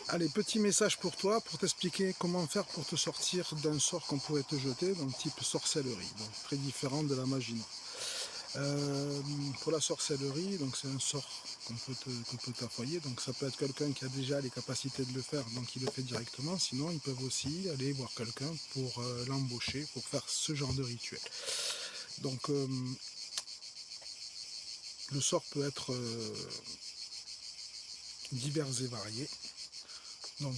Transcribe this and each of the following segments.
Allez, petit message pour toi, pour t'expliquer comment faire pour te sortir d'un sort qu'on pourrait te jeter, donc type sorcellerie, donc très différent de la magie noire. Pour la sorcellerie, donc c'est un sort qu'on peut t'envoyer, donc ça peut être quelqu'un qui a déjà les capacités de le faire, donc il le fait directement, sinon ils peuvent aussi aller voir quelqu'un pour l'embaucher, pour faire ce genre de rituel. Donc le sort peut être divers et variés, donc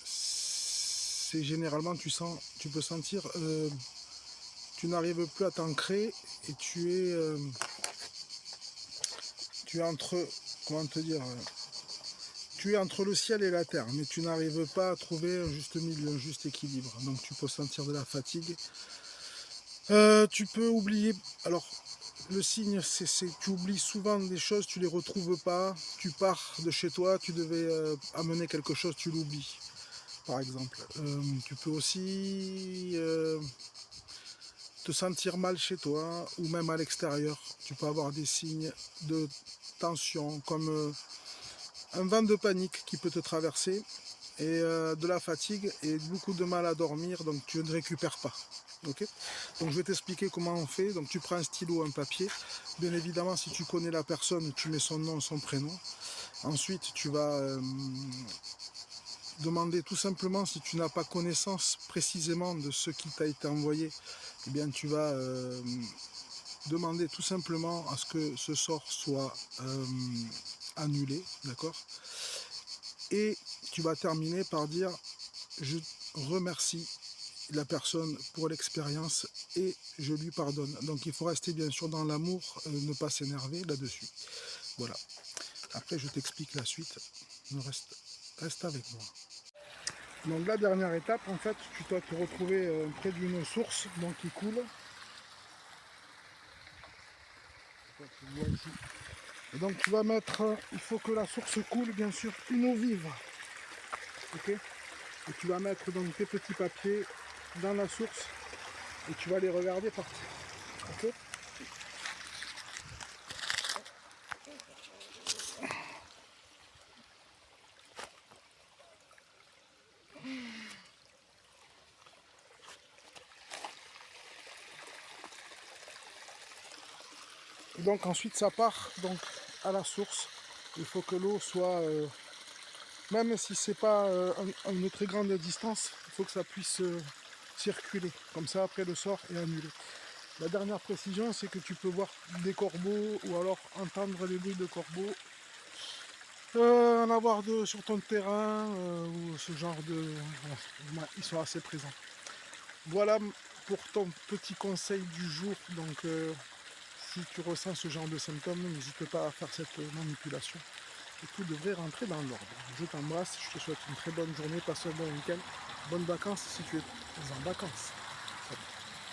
c'est généralement tu peux sentir tu n'arrives plus à t'ancrer et tu es entre, comment te dire, tu es entre le ciel et la terre, mais tu n'arrives pas à trouver un juste milieu, un juste équilibre. Donc tu peux sentir de la fatigue. Tu peux oublier. Alors le signe, c'est tu oublies souvent des choses, tu les retrouves pas. Tu pars de chez toi, tu devais amener quelque chose, tu l'oublies, par exemple. Tu peux aussi te sentir mal chez toi ou même à l'extérieur. Tu peux avoir des signes de tension comme un vent de panique qui peut te traverser et de la fatigue et beaucoup de mal à dormir, donc tu ne récupères pas. Ok. Donc je vais t'expliquer comment on fait. Donc tu prends un stylo, un papier. Bien évidemment, si tu connais la personne, tu mets son nom, son prénom. Ensuite, tu vas demander tout simplement, si tu n'as pas connaissance précisément de ce qui t'a été envoyé, eh bien tu vas demander tout simplement à ce que ce sort soit annulé, d'accord. Et tu vas terminer par dire je remercie la personne pour l'expérience et je lui pardonne. Donc il faut rester bien sûr dans l'amour, ne pas s'énerver là-dessus. Voilà. Après je t'explique la suite. Reste avec moi. Donc la dernière étape, en fait, tu dois te retrouver près d'une source donc qui coule. Et donc tu vas mettre, il faut que la source coule bien sûr une eau vive. Ok. Et tu vas mettre donc tes petits papiers dans la source et tu vas les regarder partir. Ok. Et donc ensuite ça part donc à la source. Il faut que l'eau soit, même si c'est pas à une très grande distance, il faut que ça puisse circuler. Comme ça après le sort est annulé. La dernière précision, c'est que tu peux voir des corbeaux ou alors entendre les bruits de corbeaux, en avoir sur ton terrain ou ce genre de... Ouais, ils sont assez présents. Voilà pour ton petit conseil du jour. Donc si tu ressens ce genre de symptômes, n'hésite pas à faire cette manipulation. Et tout devrait rentrer dans l'ordre. Je t'embrasse, je te souhaite une très bonne journée, passe un bon week-end, bonnes vacances si tu es en vacances.